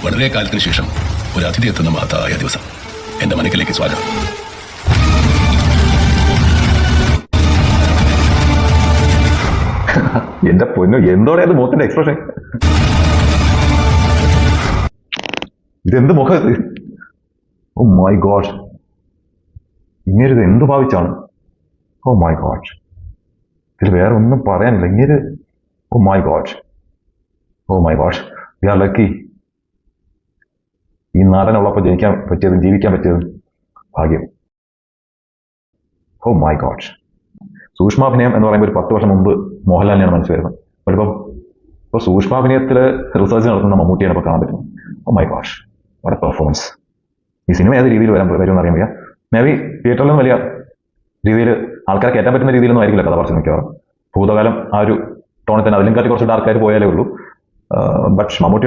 വളരെ കാലത്തിന് ശേഷം ഒരു അതിഥി എത്തുന്ന മഹത്തായ ദിവസം. എന്റെ മനക്കിലേക്ക് സ്വാഗതം. എന്റെ പൊന്നു, എന്തോടെ അത് മുഖത്തിന്റെ എക്സ്പ്രഷൻ? ഇതെന്ത് മുഖം ഇത്? ഓ മൈ ഗോഡ്, ഇങ്ങനെ എന്ത് ഭാവിച്ചാണ്? ഓ മൈ ഗോഡ്, ഇതിൽ വേറെ ഒന്നും പറയാനില്ല. ഇങ്ങനെ oh my God, oh my God, we are lucky. ഈ നാടനുള്ളപ്പോൾ ജനിക്കാൻ പറ്റിയതും ജീവിക്കാൻ പറ്റിയതും ഭാഗ്യം. ഓ മൈ ഗോഡ്. സൂക്ഷ്മാഭിനയം എന്ന് പറയുമ്പോൾ ഒരു 10 വർഷം മുമ്പ് മോഹൻലാലിനെയാണ് മനസ്സിൽ വരുന്നത്. ഇപ്പോൾ സൂക്ഷ്മാഭിനയത്തിൽ റിസർച്ച് നടത്തുന്ന മമ്മൂട്ടിയാണ് ഇപ്പോൾ കാണാൻ പറ്റുന്നത്. ഓ മൈ ഗോഡ്, വളരെ പെർഫോമൻസ്. ഈ സിനിമ ഏത് രീതിയിൽ വരുമെന്ന് അറിയാൻ വയ്യ. മേ ബി തിയേറ്ററിലും വലിയ രീതിയിൽ ആൾക്കാരെ കയറ്റാൻ പറ്റുന്ന രീതിയിലൊന്നും ആയിരിക്കില്ല കഥ പറച്ചിൽ മിക്കവാറും. ഭൂതകാലം ആ ഒരു ടോണിൽ തന്നെ അതിലും കാട്ടി കുറച്ച് ഡാർക്കായിട്ട് പോയാലേ ഉള്ളൂ. ബട്ട് മമ്മൂട്ടി